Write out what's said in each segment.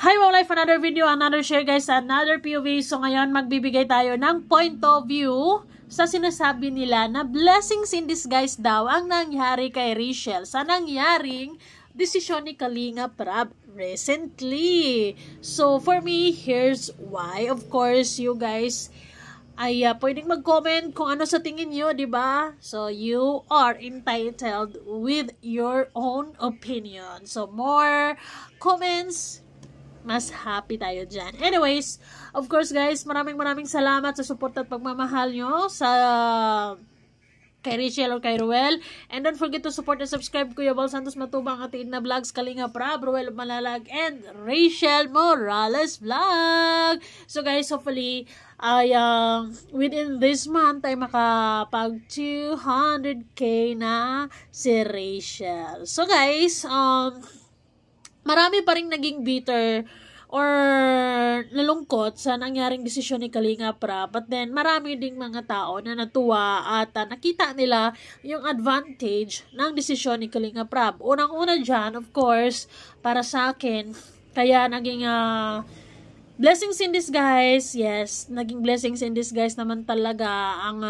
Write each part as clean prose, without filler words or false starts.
Hi, wow life, another video, another share guys, another POV. So ngayon magbibigay tayo ng point of view sa sinasabi nila na blessings in disguise daw ang nangyari kay Rachel sa nangyaring desisyon ni Kalinga Prab recently. So for me, here's why. Of course, you guys ay pwedeng mag-comment kung ano sa tingin nyo, di ba? So, you are entitled with your own opinion. So, more comments, mas happy tayo dyan. Anyways, of course guys, maraming salamat sa support at pagmamahal nyo sa kay Rachel or kay Ruel. And don't forget to support and subscribe Kuya Bal Santos Matubang, Atiin na Vlogs, Kalinga Prab, Ruel Malalag, and Rachel Morales Vlog. So guys, hopefully, within this month ay makapag 200k na si Rachel. So guys, marami pa rin naging bitter or nalungkot sa nangyaring desisyon ni Kalinga Prab. But then, marami ding mga tao na natuwa at nakita nila yung advantage ng desisyon ni Kalinga Prab. Unang-una dyan, of course, para sa akin, kaya naging blessings in disguise. Yes, naging blessings in disguise naman talaga ang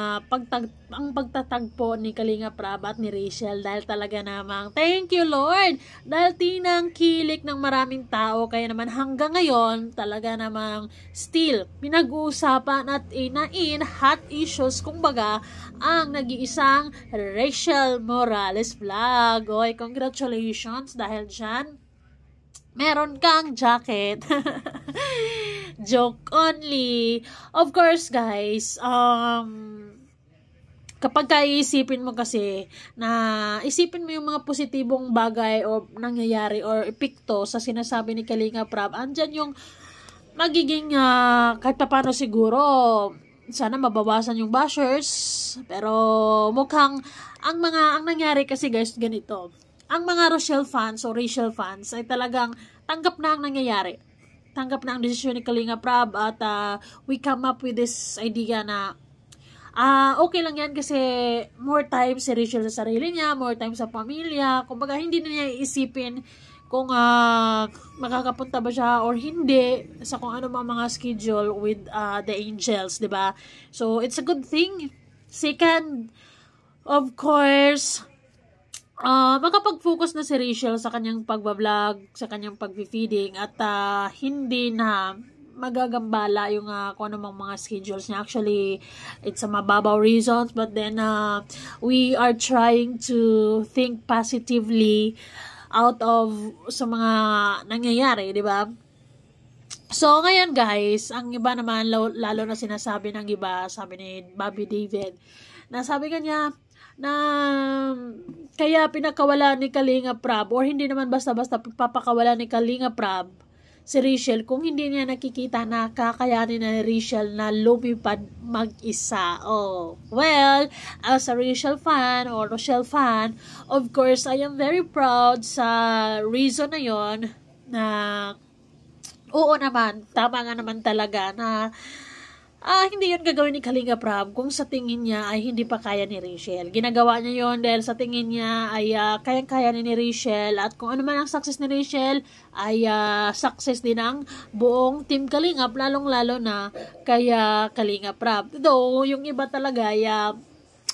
pagtatagpo ni Kalinga Prab at ni Rachel, dahil talaga namang thank you Lord, dahil tinang kilik ng maraming tao, kaya naman hanggang ngayon talaga namang still pinag-uusapan at inain hot issues kumbaga ang nag-iisang Rachel Morales Vlog. Oy, congratulations dahil dyan meron kang jacket. Joke only. Of course, guys, kapag iisipin mo kasi na isipin mo yung mga positibong bagay o nangyayari or epekto sa sinasabi ni Kalinga Prab, andyan yung magiging kahit paano siguro sana mabawasan yung bashers, pero mukhang ang nangyari kasi guys ganito. Ang mga Rachel fans o Rachel fans ay talagang tanggap na ang nangyayari. Tanggap na ang desisyon ni Kalinga Prab at we come up with this idea na okay lang yan kasi more time si Rachel sa sarili niya, more time sa pamilya. Kumbaga hindi na niya iisipin kung makakapunta ba siya or hindi sa kung ano mga schedule with the angels, diba? So it's a good thing. Second, of course, makapag-focus na si Rachel sa kanyang pagbablog, sa kanyang pag-feeding at hindi na magagambala yung kung anong mga schedules niya. Actually, it's a mababaw reasons, but then we are trying to think positively out of sa mga nangyayari, di ba? So, ngayon guys, ang iba naman, lalo na sinasabi ng iba, sabi ni Bobby David, na sabi kanya, na kaya pinakawala ni Kalinga Prab or hindi naman basta-basta papakawala ni Kalinga Prab si Rachel kung hindi niya nakikita na kakayanin na Rachel na lumipad mag-isa. Oh, well, as a Rachel fan or Rochelle fan, of course, I am very proud sa reason na yon na oo naman, tama nga naman talaga na hindi yun gagawin ni Kalinga Prab kung sa tingin niya ay hindi pa kaya ni Rachel. Ginagawa niya yun dahil sa tingin niya ay kayang-kaya ni Rachel, at kung ano man ang success ni Rachel ay success din ang buong team Kalinga, lalong-lalo na kaya Kalinga Prab. Though, yung iba talaga ay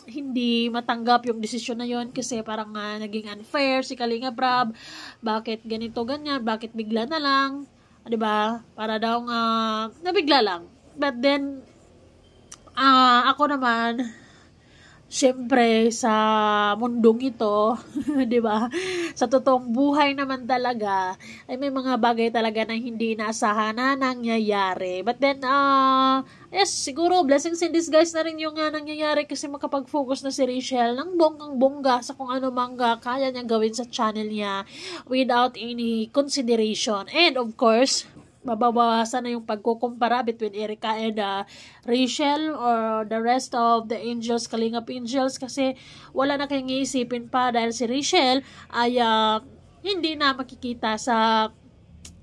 hindi matanggap yung desisyon na yun kasi parang naging unfair si Kalinga Prab. Bakit ganito, ganyan? Bakit bigla na lang? Diba? Para daw nabigla lang. But then, ako naman, syempre, sa mundong ito, di ba? Sa totoong buhay naman talaga, ay may mga bagay talaga na hindi inaasahan na nangyayari. But then, yes, siguro, blessings in disguise na rin yung nangyayari kasi makapag-focus na si Rachel ng bonggang-bongga sa kung ano mangga kaya niya gawin sa channel niya without any consideration. And of course, mababawasan na yung pagkukumpara between Erica and Rachel or the rest of the angels, Kalingap angels, kasi wala na kayong iisipin pa dahil si Rachel ay hindi na makikita sa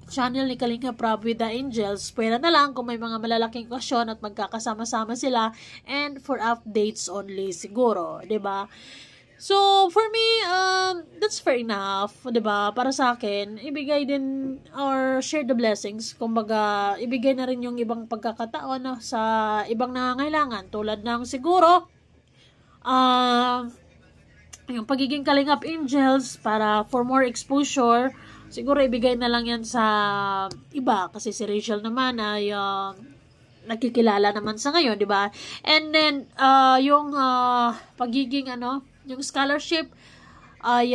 channel ni Kalinga Prab with the angels. Pwera na lang kung may mga malalaking okasyon at magkakasama-sama sila and for updates only siguro, 'di ba? So, for me, that's fair enough, 'di ba? Para sa akin, ibigay din or share the blessings. Kumbaga, ibigay na rin yung ibang pagkakataon sa ibang nangangailangan tulad ng siguro yung pagiging Kalingap Angels para for more exposure. Siguro ibigay na lang yan sa iba kasi si Rachel naman ay nakikilala naman sa ngayon, 'di ba? And then yung pagiging yung scholarship ay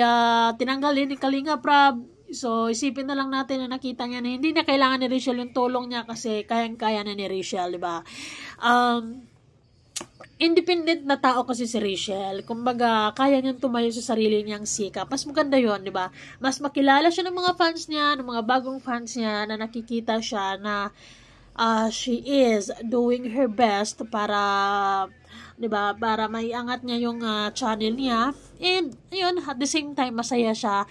tinanggal din ni Kalinga Prab. So isipin na lang natin na nakita niya na hindi na kailangan ni Rachel yung tulong niya kasi kayang-kaya na ni Rachel, 'di ba? Independent na tao kasi si Rachel. Kumbaga, kaya niyang tumayo sa sarili niyang sikap. Mas maganda yon, di ba? Mas makilala siya ng mga fans niya, ng mga bagong fans niya, na nakikita siya na she is doing her best para, di ba, para maiangat niya yung channel niya. And, yun, at the same time, masaya siya.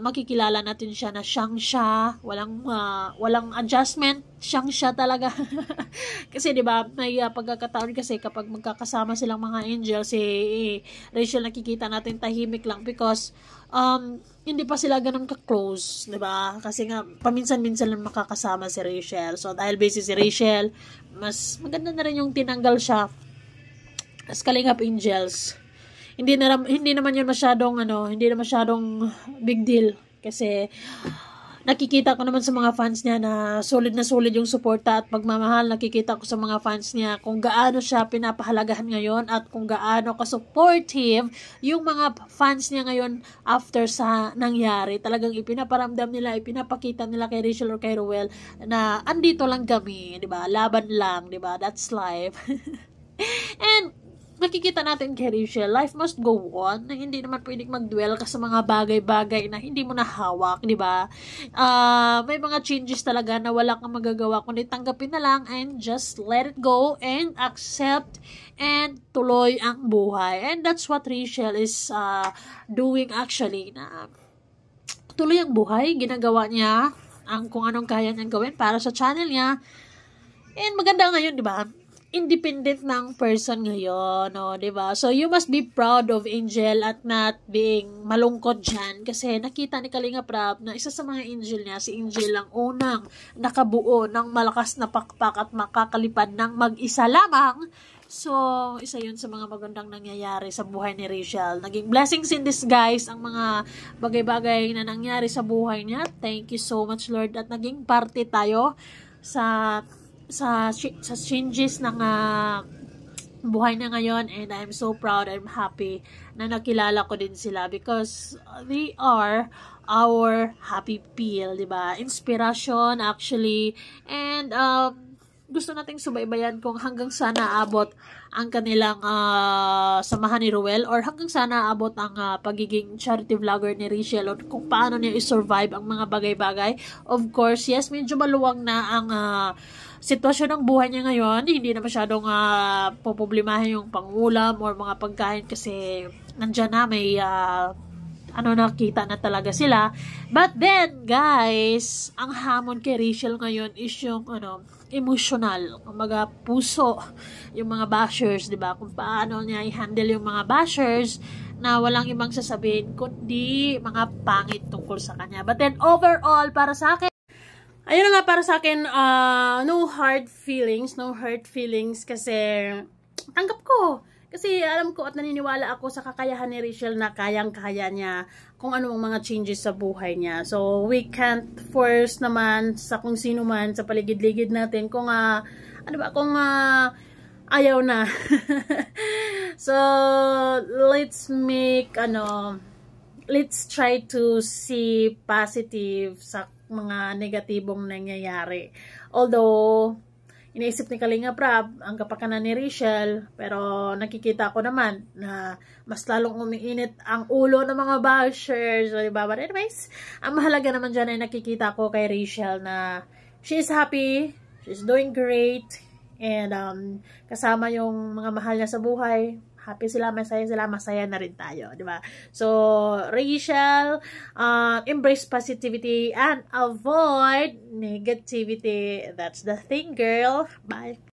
Makikilala natin siya na siyang siya. Walang adjustment. Siyang siya talaga. Kasi, di ba, may pagkakataon kasi kapag magkakasama silang mga angels, Rachel nakikita natin tahimik lang because, hindi pa sila ganun ka-close, di ba? Kasi nga, paminsan-minsan lang makakasama si Rachel. So, dahil busy si Rachel, mas maganda na rin yung tinanggal siya as Kalingap Angels. Hindi naman yun masyadong hindi na masyadong big deal kasi nakikita ko naman sa mga fans niya na solid yung suporta at pagmamahal. Nakikita ko sa mga fans niya kung gaano siya pinapahalagahan ngayon at kung gaano ka-supportive yung mga fans niya ngayon after sa nangyari. Talagang ipinaparamdam nila, ipinapakita nila kay Rachel or kay Ruel na andito lang kami, 'di ba? Laban lang, 'di ba? That's life. And makikita natin kay Rachel, life must go on. Hindi naman pwedeng mag-dwell ka sa mga bagay-bagay na hindi mo nahawak, di ba? May mga changes talaga na wala kang magagawa, kundi tanggapin na lang and just let it go and accept and tuloy ang buhay. And that's what Rachel is doing actually. Na tuloy ang buhay, ginagawa niya kung anong kaya niyang gawin para sa channel niya. And maganda ngayon, di ba? Independent ng person ngayon, no, 'di ba? So you must be proud of Angel at not being malungkot diyan kasi nakita ni Kalinga Prab na isa sa mga angel niya, si Angel lang unang nakabuo ng malakas na pakpak at makakalipad ng mag-isa lamang. So, isa 'yun sa mga magandang nangyayari sa buhay ni Rachel. Naging blessings in disguise ang mga bagay-bagay na nangyari sa buhay niya. Thank you so much, Lord, at naging parte tayo sa changes ng buhay na ngayon, and I'm so proud, I'm happy na nakilala ko din sila because they are our happy pill, di ba? Inspiration actually, and gusto nating subaybayan kung hanggang sana abot ang kanilang samahan ni Ruel or hanggang sana abot ang pagiging charity vlogger ni Rachel or kung paano niya i-survive ang mga bagay-bagay. Of course, yes, medyo maluwang na ang sitwasyon ng buhay niya ngayon. Hindi na masyadong poproblemahin yung pangulam or mga pagkain kasi nandyan na may nakita na talaga sila. But then, guys, ang hamon kay Rachel ngayon is yung emotional, kumbaga puso, yung mga bashers, 'di ba? Kung paano niya i-handle yung mga bashers na walang ibang sasabihin kundi mga pangit tungkol sa kanya. But then overall, para sa akin, ayun nga, para sa akin, no hard feelings kasi tanggap ko. Kasi alam ko at naniniwala ako sa kakayahan ni Rachel na kayang-kaya niya kung ano ang mga changes sa buhay niya. So, we can't force naman sa kung sino man sa paligid-ligid natin kung, ayaw na. So, let's try to see positive sa mga negatibong nangyayari. Although, iniisip ni Kalinga Prab ang kapakanan ni Rachel, pero nakikita ko naman na mas lalong umiinit ang ulo ng mga bashers. So, diba? But anyways, ang mahalaga naman dyan ay nakikita ko kay Rachel na she is happy, she's doing great, and kasama yung mga mahal niya sa buhay. Happy sila, masaya na rin tayo, di ba? So, Rachel, embrace positivity and avoid negativity. That's the thing, girl. Bye.